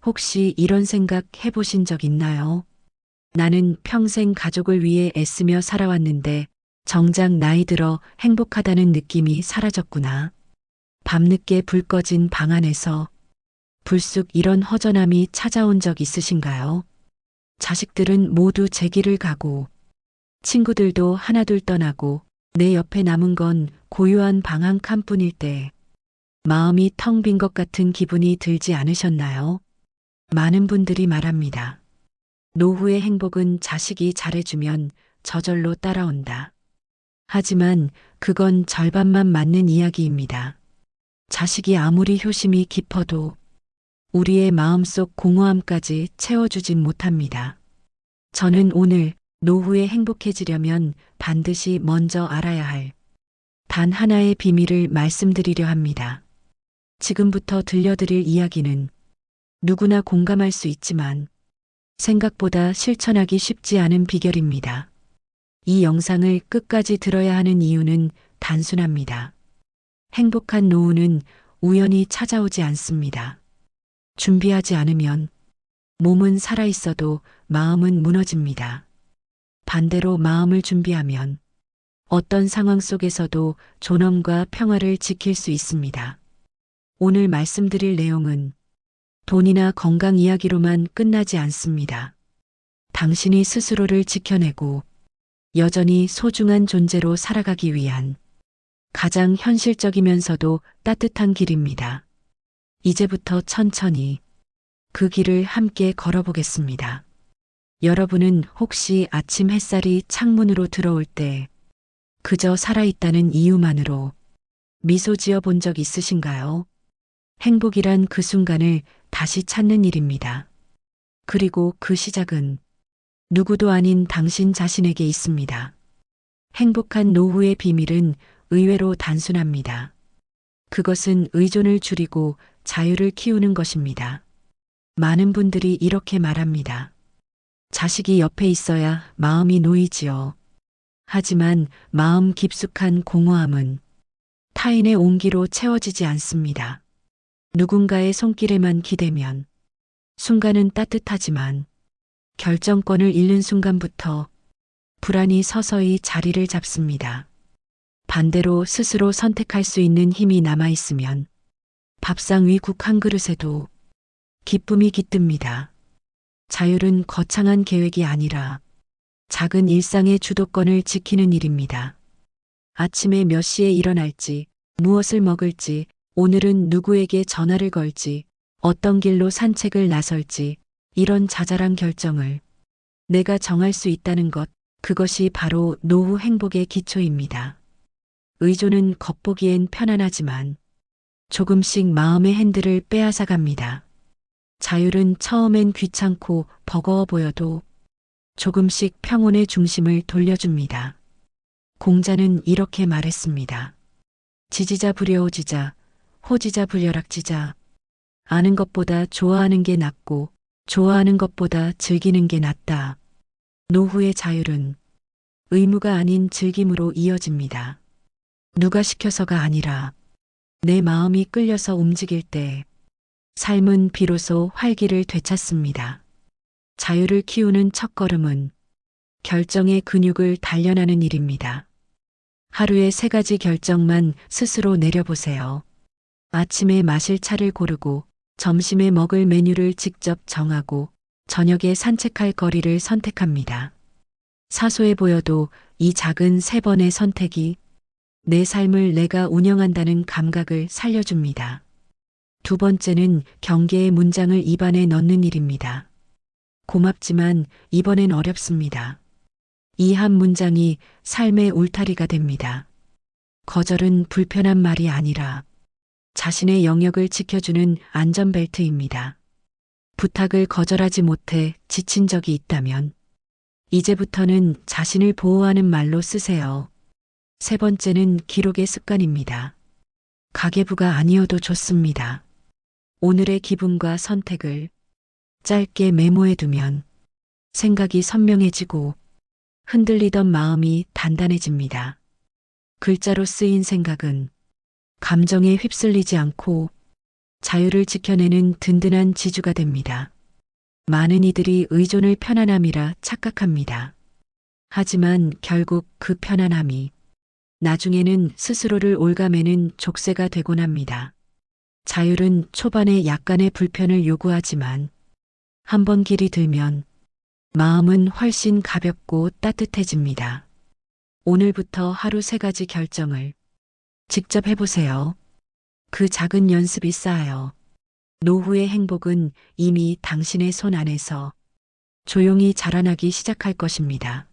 혹시 이런 생각 해보신 적 있나요? 나는 평생 가족을 위해 애쓰며 살아왔는데 정작 나이 들어 행복하다는 느낌이 사라졌구나. 밤늦게 불 꺼진 방 안에서 불쑥 이런 허전함이 찾아온 적 있으신가요? 자식들은 모두 제 길을 가고 친구들도 하나둘 떠나고 내 옆에 남은 건 고요한 방 한 칸뿐일 때 마음이 텅 빈 것 같은 기분이 들지 않으셨나요? 많은 분들이 말합니다. 노후의 행복은 자식이 잘해주면 저절로 따라온다. 하지만 그건 절반만 맞는 이야기입니다. 자식이 아무리 효심이 깊어도 우리의 마음속 공허함까지 채워주진 못합니다. 저는 오늘 노후에 행복해지려면 반드시 먼저 알아야 할 단 하나의 비밀을 말씀드리려 합니다. 지금부터 들려드릴 이야기는 누구나 공감할 수 있지만 생각보다 실천하기 쉽지 않은 비결입니다. 이 영상을 끝까지 들어야 하는 이유는 단순합니다. 행복한 노후는 우연히 찾아오지 않습니다. 준비하지 않으면 몸은 살아있어도 마음은 무너집니다. 반대로 마음을 준비하면 어떤 상황 속에서도 존엄과 평화를 지킬 수 있습니다. 오늘 말씀드릴 내용은 돈이나 건강 이야기로만 끝나지 않습니다. 당신이 스스로를 지켜내고 여전히 소중한 존재로 살아가기 위한 가장 현실적이면서도 따뜻한 길입니다. 이제부터 천천히 그 길을 함께 걸어보겠습니다. 여러분은 혹시 아침 햇살이 창문으로 들어올 때 그저 살아있다는 이유만으로 미소 지어 본 적 있으신가요? 행복이란 그 순간을 다시 찾는 일입니다. 그리고 그 시작은 누구도 아닌 당신 자신에게 있습니다. 행복한 노후의 비밀은 의외로 단순합니다. 그것은 의존을 줄이고 자유를 키우는 것입니다. 많은 분들이 이렇게 말합니다. 자식이 옆에 있어야 마음이 놓이지요. 하지만 마음 깊숙한 공허함은 타인의 온기로 채워지지 않습니다. 누군가의 손길에만 기대면 순간은 따뜻하지만 결정권을 잃는 순간부터 불안이 서서히 자리를 잡습니다. 반대로 스스로 선택할 수 있는 힘이 남아있으면 밥상 위 국 한 그릇에도 기쁨이 깃듭니다. 자율은 거창한 계획이 아니라 작은 일상의 주도권을 지키는 일입니다. 아침에 몇 시에 일어날지, 무엇을 먹을지, 오늘은 누구에게 전화를 걸지, 어떤 길로 산책을 나설지, 이런 자잘한 결정을 내가 정할 수 있다는 것, 그것이 바로 노후 행복의 기초입니다. 의존은 겉보기엔 편안하지만 조금씩 마음의 핸들을 빼앗아갑니다. 자율은 처음엔 귀찮고 버거워 보여도 조금씩 평온의 중심을 돌려줍니다. 공자는 이렇게 말했습니다. 지지자 불여오지자, 호지자 불려락지자. 아는 것보다 좋아하는 게 낫고 좋아하는 것보다 즐기는 게 낫다. 노후의 자율은 의무가 아닌 즐김으로 이어집니다. 누가 시켜서가 아니라 내 마음이 끌려서 움직일 때 삶은 비로소 활기를 되찾습니다. 자유를 키우는 첫걸음은 결정의 근육을 단련하는 일입니다. 하루에 3가지 결정만 스스로 내려보세요. 아침에 마실 차를 고르고, 점심에 먹을 메뉴를 직접 정하고, 저녁에 산책할 거리를 선택합니다. 사소해 보여도 이 작은 3번의 선택이 내 삶을 내가 운영한다는 감각을 살려줍니다. 두 번째는 경계의 문장을 입안에 넣는 일입니다. 고맙지만 이번엔 어렵습니다. 이 한 문장이 삶의 울타리가 됩니다. 거절은 불편한 말이 아니라 자신의 영역을 지켜주는 안전벨트입니다. 부탁을 거절하지 못해 지친 적이 있다면 이제부터는 자신을 보호하는 말로 쓰세요. 3번째는 기록의 습관입니다. 가계부가 아니어도 좋습니다. 오늘의 기분과 선택을 짧게 메모해두면 생각이 선명해지고 흔들리던 마음이 단단해집니다. 글자로 쓰인 생각은 감정에 휩쓸리지 않고 자유를 지켜내는 든든한 지주가 됩니다. 많은 이들이 의존을 편안함이라 착각합니다. 하지만 결국 그 편안함이 나중에는 스스로를 옭아매는 족쇄가 되곤 합니다. 자율은 초반에 약간의 불편을 요구하지만 한번 길이 들면 마음은 훨씬 가볍고 따뜻해집니다. 오늘부터 하루 3가지 결정을 직접 해보세요. 그 작은 연습이 쌓여 노후의 행복은 이미 당신의 손 안에서 조용히 자라나기 시작할 것입니다.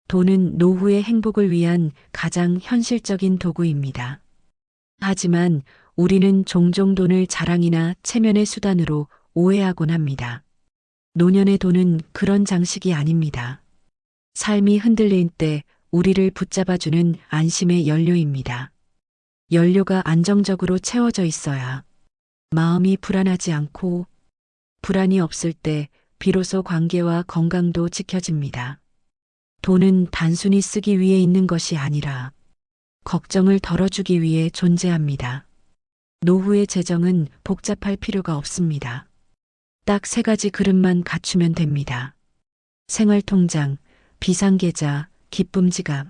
돈은 노후의 행복을 위한 가장 현실적인 도구입니다. 하지만 우리는 종종 돈을 자랑이나 체면의 수단으로 오해하곤 합니다. 노년의 돈은 그런 장식이 아닙니다. 삶이 흔들릴 때 우리를 붙잡아주는 안심의 연료입니다. 연료가 안정적으로 채워져 있어야 마음이 불안하지 않고, 불안이 없을 때 비로소 관계와 건강도 지켜집니다. 돈은 단순히 쓰기 위해 있는 것이 아니라 걱정을 덜어주기 위해 존재합니다. 노후의 재정은 복잡할 필요가 없습니다. 딱 3가지 그릇만 갖추면 됩니다. 생활통장, 비상계좌, 기쁨지갑.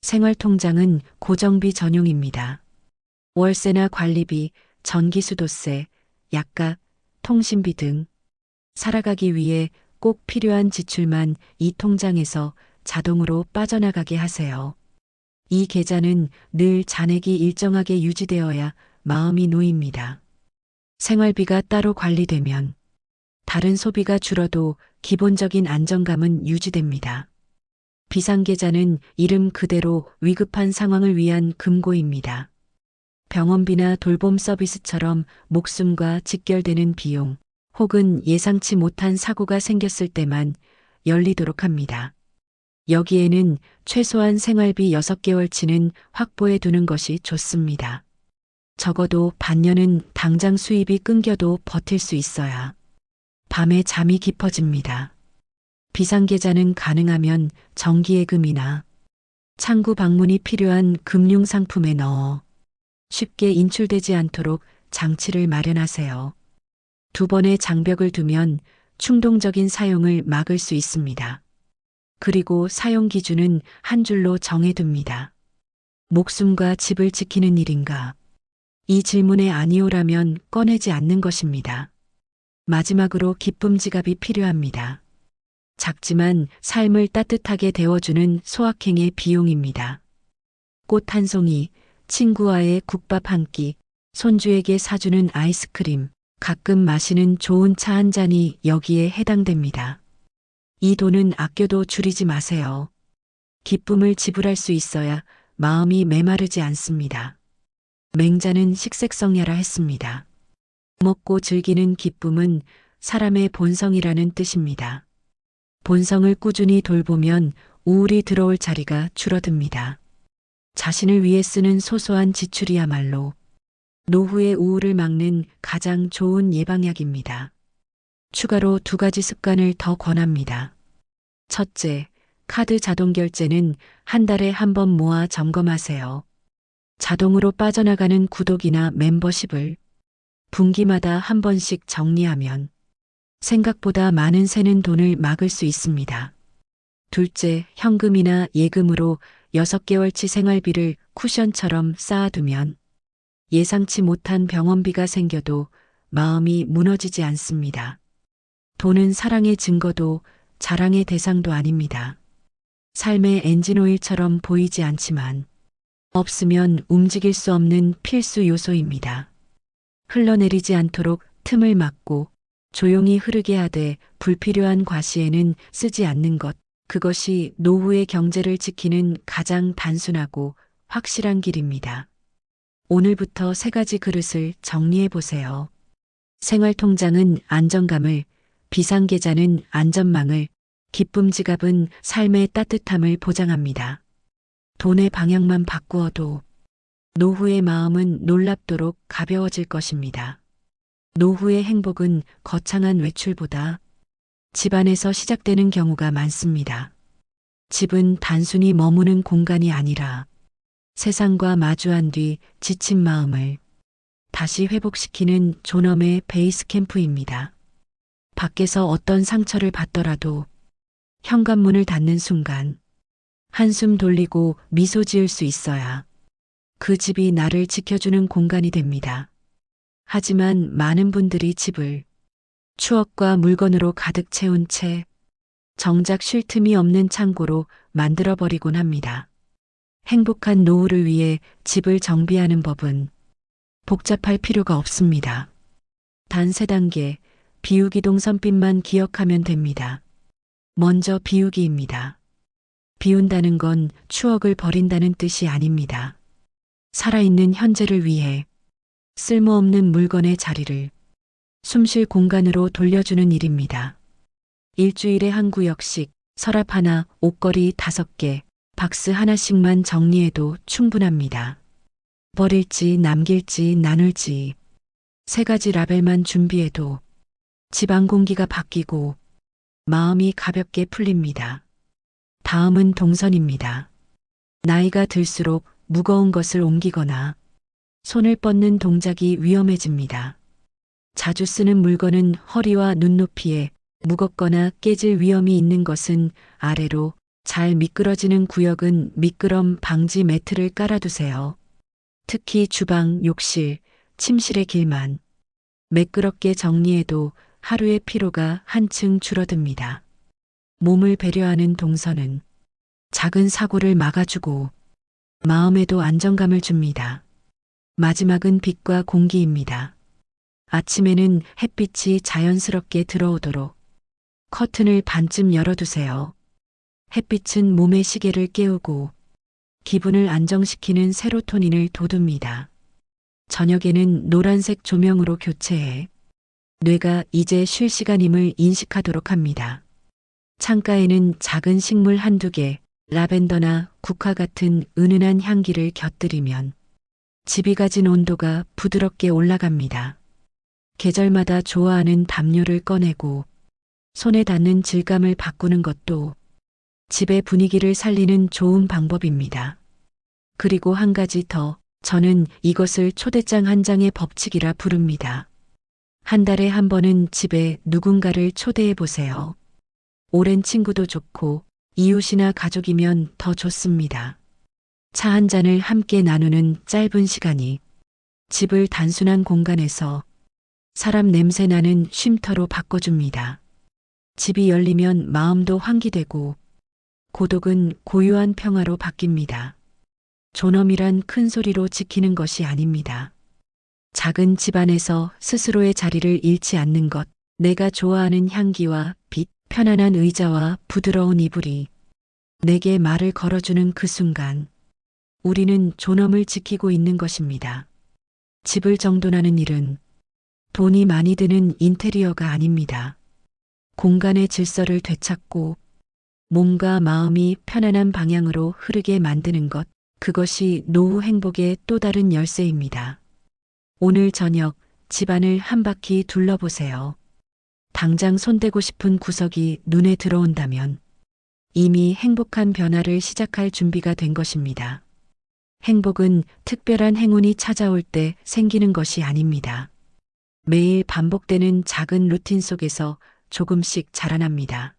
생활통장은 고정비 전용입니다. 월세나 관리비, 전기수도세, 약값, 통신비 등 살아가기 위해 꼭 필요한 지출만 이 통장에서 자동으로 빠져나가게 하세요. 이 계좌는 늘 잔액이 일정하게 유지되어야 마음이 놓입니다. 생활비가 따로 관리되면 다른 소비가 줄어도 기본적인 안정감은 유지됩니다. 비상계좌는 이름 그대로 위급한 상황을 위한 금고입니다. 병원비나 돌봄 서비스처럼 목숨과 직결되는 비용, 혹은 예상치 못한 사고가 생겼을 때만 열리도록 합니다. 여기에는 최소한 생활비 6개월치는 확보해 두는 것이 좋습니다. 적어도 반년은 당장 수입이 끊겨도 버틸 수 있어야 밤에 잠이 깊어집니다. 비상계좌는 가능하면 정기예금이나 창구 방문이 필요한 금융상품에 넣어 쉽게 인출되지 않도록 장치를 마련하세요. 2번의 장벽을 두면 충동적인 사용을 막을 수 있습니다. 그리고 사용 기준은 한 줄로 정해둡니다. 목숨과 집을 지키는 일인가? 이 질문에 아니오라면 꺼내지 않는 것입니다. 마지막으로 기쁨 지갑이 필요합니다. 작지만 삶을 따뜻하게 데워주는 소확행의 비용입니다. 꽃 한 송이, 친구와의 국밥 한 끼, 손주에게 사주는 아이스크림, 가끔 마시는 좋은 차 한 잔이 여기에 해당됩니다. 이 돈은 아껴도 줄이지 마세요. 기쁨을 지불할 수 있어야 마음이 메마르지 않습니다. 맹자는 식색성야라 했습니다. 먹고 즐기는 기쁨은 사람의 본성이라는 뜻입니다. 본성을 꾸준히 돌보면 우울이 들어올 자리가 줄어듭니다. 자신을 위해 쓰는 소소한 지출이야말로 노후의 우울을 막는 가장 좋은 예방약입니다. 추가로 2가지 습관을 더 권합니다. 첫째, 카드 자동 결제는 한 달에 한 번 모아 점검하세요. 자동으로 빠져나가는 구독이나 멤버십을 분기마다 한 번씩 정리하면 생각보다 많은 새는 돈을 막을 수 있습니다. 둘째, 현금이나 예금으로 6개월치 생활비를 쿠션처럼 쌓아두면 예상치 못한 병원비가 생겨도 마음이 무너지지 않습니다. 돈은 사랑의 증거도 자랑의 대상도 아닙니다. 삶의 엔진오일처럼 보이지 않지만 없으면 움직일 수 없는 필수 요소입니다. 흘러내리지 않도록 틈을 막고 조용히 흐르게 하되 불필요한 과시에는 쓰지 않는 것, 그것이 노후의 경제를 지키는 가장 단순하고 확실한 길입니다. 오늘부터 3가지 그릇을 정리해 보세요. 생활통장은 안정감을, 비상계좌는 안전망을, 기쁨 지갑은 삶의 따뜻함을 보장합니다. 돈의 방향만 바꾸어도 노후의 마음은 놀랍도록 가벼워질 것입니다. 노후의 행복은 거창한 외출보다 집안에서 시작되는 경우가 많습니다. 집은 단순히 머무는 공간이 아니라 세상과 마주한 뒤 지친 마음을 다시 회복시키는 존엄의 베이스 캠프입니다. 밖에서 어떤 상처를 받더라도 현관문을 닫는 순간 한숨 돌리고 미소 지을 수 있어야 그 집이 나를 지켜주는 공간이 됩니다. 하지만 많은 분들이 집을 추억과 물건으로 가득 채운 채 정작 쉴 틈이 없는 창고로 만들어버리곤 합니다. 행복한 노후를 위해 집을 정비하는 법은 복잡할 필요가 없습니다. 단 3단계, 비우기 동선빛만 기억하면 됩니다. 먼저 비우기입니다. 비운다는 건 추억을 버린다는 뜻이 아닙니다. 살아있는 현재를 위해 쓸모없는 물건의 자리를 숨쉴 공간으로 돌려주는 일입니다. 일주일에 한 구역씩 서랍 하나, 옷걸이 5개, 박스 하나씩만 정리해도 충분합니다. 버릴지 남길지 나눌지 3가지 라벨만 준비해도 집 안 공기가 바뀌고 마음이 가볍게 풀립니다. 다음은 동선입니다. 나이가 들수록 무거운 것을 옮기거나 손을 뻗는 동작이 위험해집니다. 자주 쓰는 물건은 허리와 눈높이에 무겁거나 깨질 위험이 있는 것은 아래로, 잘 미끄러지는 구역은 미끄럼 방지 매트를 깔아두세요. 특히 주방, 욕실, 침실의 길만 매끄럽게 정리해도 하루의 피로가 한층 줄어듭니다. 몸을 배려하는 동선은 작은 사고를 막아주고 마음에도 안정감을 줍니다. 마지막은 빛과 공기입니다. 아침에는 햇빛이 자연스럽게 들어오도록 커튼을 반쯤 열어두세요. 햇빛은 몸의 시계를 깨우고 기분을 안정시키는 세로토닌을 돋웁니다. 저녁에는 노란색 조명으로 교체해 뇌가 이제 쉴 시간임을 인식하도록 합니다. 창가에는 작은 식물 1-2개, 라벤더나 국화 같은 은은한 향기를 곁들이면 집이 가진 온도가 부드럽게 올라갑니다. 계절마다 좋아하는 담요를 꺼내고 손에 닿는 질감을 바꾸는 것도 집의 분위기를 살리는 좋은 방법입니다. 그리고 한 가지 더, 저는 이것을 초대장 한 장의 법칙이라 부릅니다. 한 달에 한 번은 집에 누군가를 초대해 보세요. 오랜 친구도 좋고 이웃이나 가족이면 더 좋습니다. 차 한 잔을 함께 나누는 짧은 시간이 집을 단순한 공간에서 사람 냄새 나는 쉼터로 바꿔줍니다. 집이 열리면 마음도 환기되고 고독은 고요한 평화로 바뀝니다. 존엄이란 큰 소리로 지키는 것이 아닙니다. 작은 집안에서 스스로의 자리를 잃지 않는 것, 내가 좋아하는 향기와 빛, 편안한 의자와 부드러운 이불이 내게 말을 걸어주는 그 순간, 우리는 존엄을 지키고 있는 것입니다. 집을 정돈하는 일은 돈이 많이 드는 인테리어가 아닙니다. 공간의 질서를 되찾고 몸과 마음이 편안한 방향으로 흐르게 만드는 것, 그것이 노후 행복의 또 다른 열쇠입니다. 오늘 저녁 집안을 한 바퀴 둘러보세요. 당장 손대고 싶은 구석이 눈에 들어온다면 이미 행복한 변화를 시작할 준비가 된 것입니다. 행복은 특별한 행운이 찾아올 때 생기는 것이 아닙니다. 매일 반복되는 작은 루틴 속에서 조금씩 자라납니다.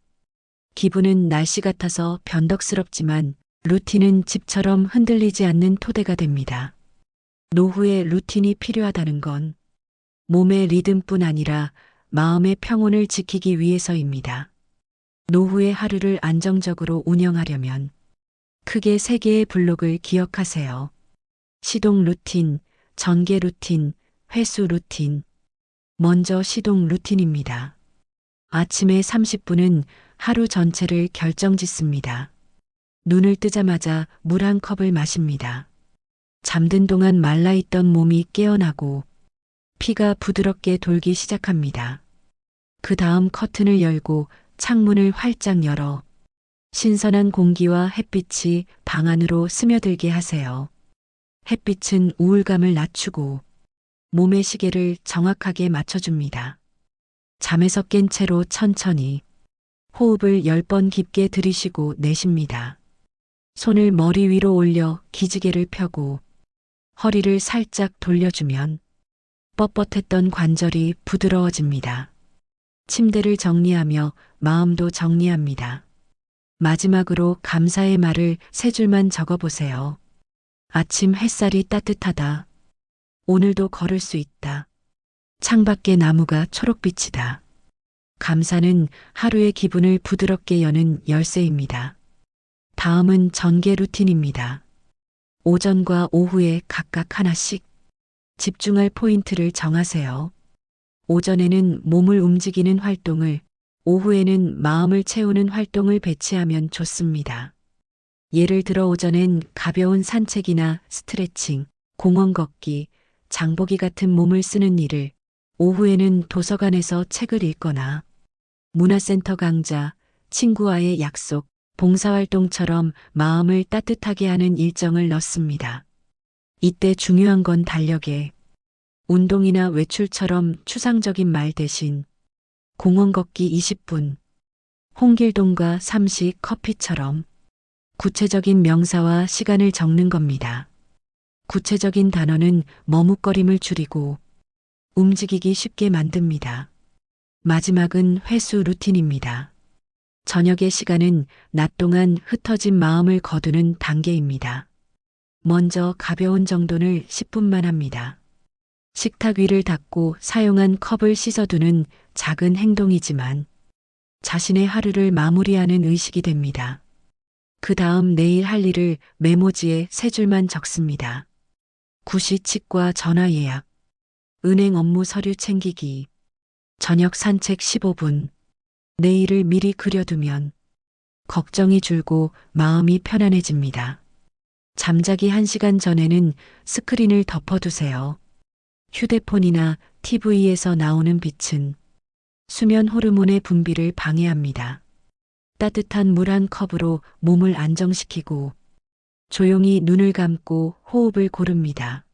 기분은 날씨 같아서 변덕스럽지만 루틴은 집처럼 흔들리지 않는 토대가 됩니다. 노후에 루틴이 필요하다는 건 몸의 리듬뿐 아니라 마음의 평온을 지키기 위해서입니다. 노후의 하루를 안정적으로 운영하려면 크게 3개의 블록을 기억하세요. 시동 루틴, 전개 루틴, 회수 루틴. 먼저 시동 루틴입니다. 아침에 30분은 하루 전체를 결정짓습니다. 눈을 뜨자마자 물 한 컵을 마십니다. 잠든 동안 말라있던 몸이 깨어나고 피가 부드럽게 돌기 시작합니다. 그 다음 커튼을 열고 창문을 활짝 열어 신선한 공기와 햇빛이 방 안으로 스며들게 하세요. 햇빛은 우울감을 낮추고 몸의 시계를 정확하게 맞춰줍니다. 잠에서 깬 채로 천천히 호흡을 10번 깊게 들이쉬고 내쉽니다. 손을 머리 위로 올려 기지개를 펴고 허리를 살짝 돌려주면 뻣뻣했던 관절이 부드러워집니다. 침대를 정리하며 마음도 정리합니다. 마지막으로 감사의 말을 세 줄만 적어보세요. 아침 햇살이 따뜻하다. 오늘도 걸을 수 있다. 창밖의 나무가 초록빛이다. 감사는 하루의 기분을 부드럽게 여는 열쇠입니다. 다음은 전개 루틴입니다. 오전과 오후에 각각 하나씩 집중할 포인트를 정하세요. 오전에는 몸을 움직이는 활동을, 오후에는 마음을 채우는 활동을 배치하면 좋습니다. 예를 들어 오전엔 가벼운 산책이나 스트레칭, 공원 걷기, 장보기 같은 몸을 쓰는 일을, 오후에는 도서관에서 책을 읽거나 문화센터 강좌, 친구와의 약속, 봉사활동처럼 마음을 따뜻하게 하는 일정을 넣습니다. 이때 중요한 건 달력에 운동이나 외출처럼 추상적인 말 대신 공원 걷기 20분, 홍길동과 삼시 커피처럼 구체적인 명사와 시간을 적는 겁니다. 구체적인 단어는 머뭇거림을 줄이고 움직이기 쉽게 만듭니다. 마지막은 회수 루틴입니다. 저녁의 시간은 낮 동안 흩어진 마음을 거두는 단계입니다. 먼저 가벼운 정돈을 10분만 합니다. 식탁 위를 닦고 사용한 컵을 씻어두는 작은 행동이지만 자신의 하루를 마무리하는 의식이 됩니다. 그 다음 내일 할 일을 메모지에 세 줄만 적습니다. 구시 치과 전화 예약, 은행 업무 서류 챙기기, 저녁 산책 15분. 내일을 미리 그려두면 걱정이 줄고 마음이 편안해집니다. 잠자기 1시간 전에는 스크린을 덮어두세요. 휴대폰이나 TV에서 나오는 빛은 수면 호르몬의 분비를 방해합니다. 따뜻한 물 한 컵으로 몸을 안정시키고 조용히 눈을 감고 호흡을 고릅니다.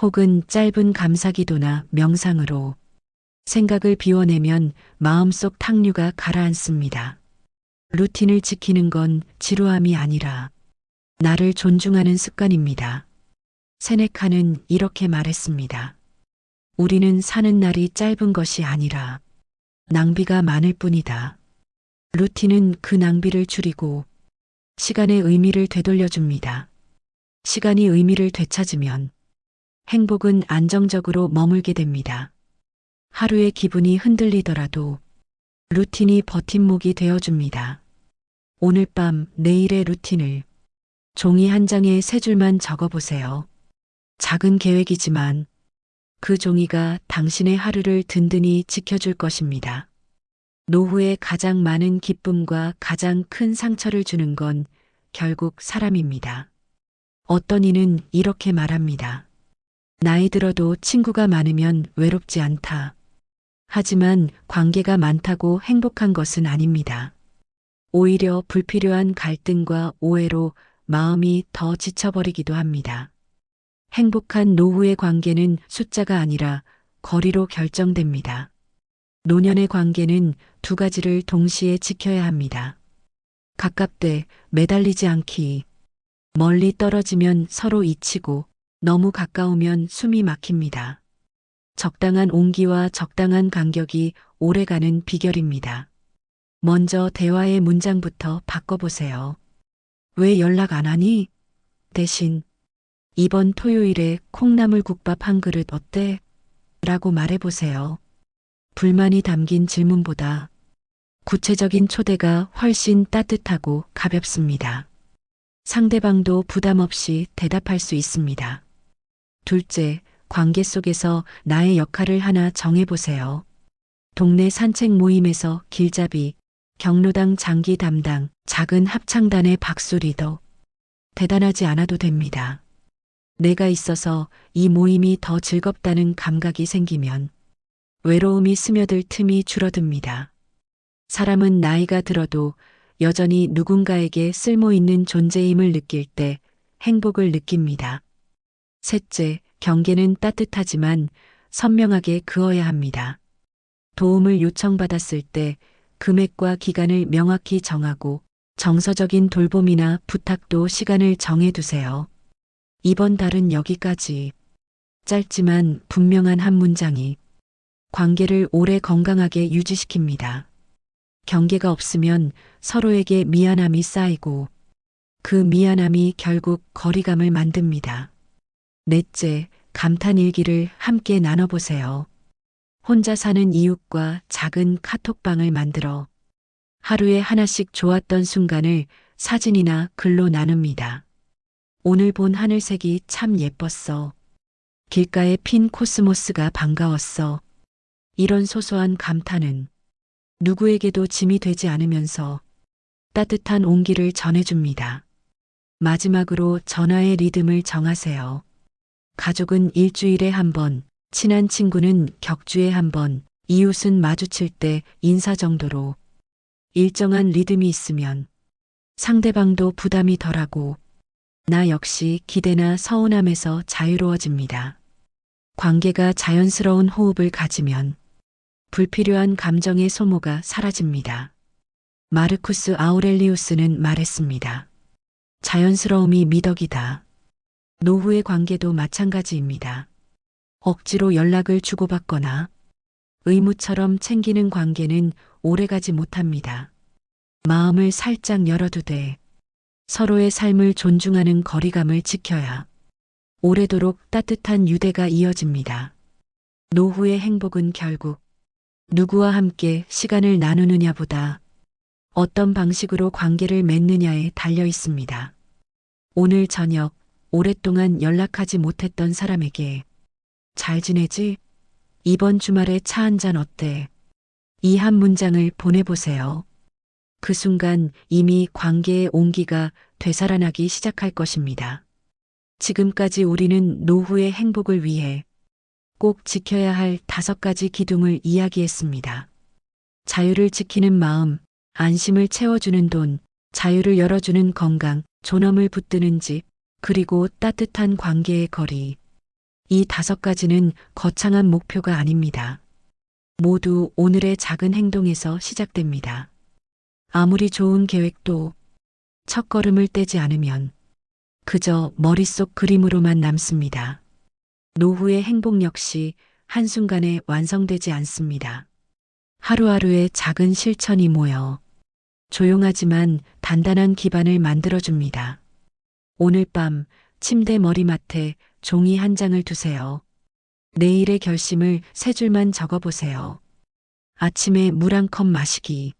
혹은 짧은 감사기도나 명상으로 생각을 비워내면 마음속 탕류가 가라앉습니다. 루틴을 지키는 건 지루함이 아니라 나를 존중하는 습관입니다. 세네카는 이렇게 말했습니다. 우리는 사는 날이 짧은 것이 아니라 낭비가 많을 뿐이다. 루틴은 그 낭비를 줄이고 시간의 의미를 되돌려줍니다. 시간이 의미를 되찾으면 행복은 안정적으로 머물게 됩니다. 하루의 기분이 흔들리더라도 루틴이 버팀목이 되어줍니다. 오늘 밤 내일의 루틴을 종이 한 장에 세 줄만 적어보세요. 작은 계획이지만 그 종이가 당신의 하루를 든든히 지켜줄 것입니다. 노후에 가장 많은 기쁨과 가장 큰 상처를 주는 건 결국 사람입니다. 어떤 이는 이렇게 말합니다. 나이 들어도 친구가 많으면 외롭지 않다. 하지만 관계가 많다고 행복한 것은 아닙니다. 오히려 불필요한 갈등과 오해로 마음이 더 지쳐버리기도 합니다. 행복한 노후의 관계는 숫자가 아니라 거리로 결정됩니다. 노년의 관계는 두 가지를 동시에 지켜야 합니다. 가깝되 매달리지 않기. 멀리 떨어지면 서로 잊히고 너무 가까우면 숨이 막힙니다. 적당한 온기와 적당한 간격이 오래가는 비결입니다. 먼저 대화의 문장부터 바꿔보세요. 왜 연락 안 하니? 대신 이번 토요일에 콩나물국밥 한 그릇 어때? 라고 말해보세요. 불만이 담긴 질문보다 구체적인 초대가 훨씬 따뜻하고 가볍습니다. 상대방도 부담 없이 대답할 수 있습니다. 둘째, 관계 속에서 나의 역할을 하나 정해보세요. 동네 산책 모임에서 길잡이, 경로당 장기 담당, 작은 합창단의 박수 리더. 대단하지 않아도 됩니다. 내가 있어서 이 모임이 더 즐겁다는 감각이 생기면 외로움이 스며들 틈이 줄어듭니다. 사람은 나이가 들어도 여전히 누군가에게 쓸모있는 존재임을 느낄 때 행복을 느낍니다. 셋째, 경계는 따뜻하지만 선명하게 그어야 합니다. 도움을 요청받았을 때 금액과 기간을 명확히 정하고 정서적인 돌봄이나 부탁도 시간을 정해두세요. 이번 달은 여기까지. 짧지만 분명한 한 문장이 관계를 오래 건강하게 유지시킵니다. 경계가 없으면 서로에게 미안함이 쌓이고 그 미안함이 결국 거리감을 만듭니다. 넷째, 감탄 일기를 함께 나눠보세요. 혼자 사는 이웃과 작은 카톡방을 만들어 하루에 하나씩 좋았던 순간을 사진이나 글로 나눕니다. 오늘 본 하늘색이 참 예뻤어. 길가에 핀 코스모스가 반가웠어. 이런 소소한 감탄은 누구에게도 짐이 되지 않으면서 따뜻한 온기를 전해줍니다. 마지막으로 전화의 리듬을 정하세요. 가족은 일주일에 한 번, 친한 친구는 격주에 한 번, 이웃은 마주칠 때 인사 정도로 일정한 리듬이 있으면 상대방도 부담이 덜하고 나 역시 기대나 서운함에서 자유로워집니다. 관계가 자연스러운 호흡을 가지면 불필요한 감정의 소모가 사라집니다. 마르쿠스 아우렐리우스는 말했습니다. 자연스러움이 미덕이다. 노후의 관계도 마찬가지입니다. 억지로 연락을 주고받거나 의무처럼 챙기는 관계는 오래가지 못합니다. 마음을 살짝 열어두되 서로의 삶을 존중하는 거리감을 지켜야 오래도록 따뜻한 유대가 이어집니다. 노후의 행복은 결국 누구와 함께 시간을 나누느냐보다 어떤 방식으로 관계를 맺느냐에 달려 있습니다. 오늘 저녁 오랫동안 연락하지 못했던 사람에게 잘 지내지? 이번 주말에 차 한잔 어때? 이 한 문장을 보내보세요. 그 순간 이미 관계의 온기가 되살아나기 시작할 것입니다. 지금까지 우리는 노후의 행복을 위해 꼭 지켜야 할 5가지 기둥을 이야기했습니다. 자유를 지키는 마음, 안심을 채워주는 돈, 자유를 열어주는 건강, 존엄을 붙드는 집, 그리고 따뜻한 관계의 거리. 이 5가지는 거창한 목표가 아닙니다. 모두 오늘의 작은 행동에서 시작됩니다. 아무리 좋은 계획도 첫걸음을 떼지 않으면 그저 머릿속 그림으로만 남습니다. 노후의 행복 역시 한순간에 완성되지 않습니다. 하루하루의 작은 실천이 모여 조용하지만 단단한 기반을 만들어줍니다. 오늘 밤 침대 머리맡에 종이 한 장을 두세요. 내일의 결심을 3줄만 적어보세요. 아침에 물 한 컵 마시기,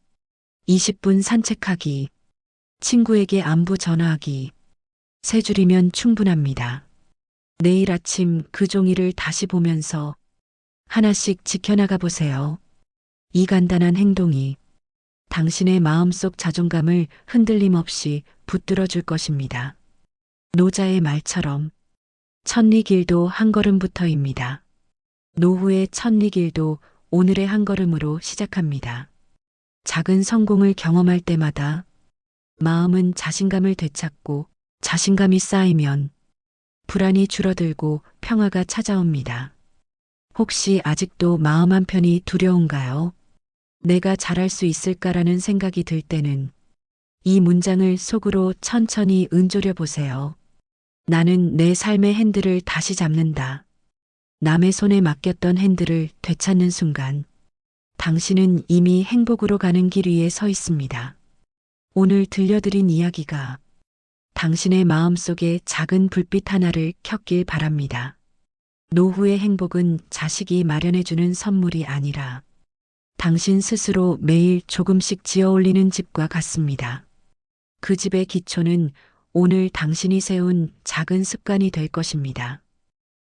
20분 산책하기, 친구에게 안부 전화하기. 3줄이면 충분합니다. 내일 아침 그 종이를 다시 보면서 하나씩 지켜나가 보세요. 이 간단한 행동이 당신의 마음속 자존감을 흔들림 없이 붙들어 줄 것입니다. 노자의 말처럼 천리길도 한 걸음부터입니다. 노후의 천리길도 오늘의 한 걸음으로 시작합니다. 작은 성공을 경험할 때마다 마음은 자신감을 되찾고 자신감이 쌓이면 불안이 줄어들고 평화가 찾아옵니다. 혹시 아직도 마음 한편이 두려운가요? 내가 잘할 수 있을까라는 생각이 들 때는 이 문장을 속으로 천천히 은조려 보세요. 나는 내 삶의 핸들을 다시 잡는다. 남의 손에 맡겼던 핸들을 되찾는 순간 당신은 이미 행복으로 가는 길 위에 서 있습니다. 오늘 들려드린 이야기가 당신의 마음속에 작은 불빛 하나를 켰길 바랍니다. 노후의 행복은 자식이 마련해주는 선물이 아니라 당신 스스로 매일 조금씩 지어 올리는 집과 같습니다. 그 집의 기초는 오늘 당신이 세운 작은 습관이 될 것입니다.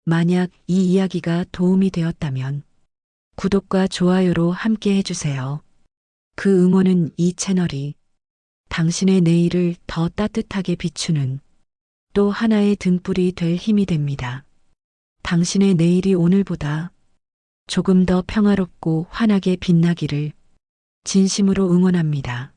만약 이 이야기가 도움이 되었다면 구독과 좋아요로 함께 해주세요. 그 응원은 이 채널이 당신의 내일을 더 따뜻하게 비추는 또 하나의 등불이 될 힘이 됩니다. 당신의 내일이 오늘보다 조금 더 평화롭고 환하게 빛나기를 진심으로 응원합니다.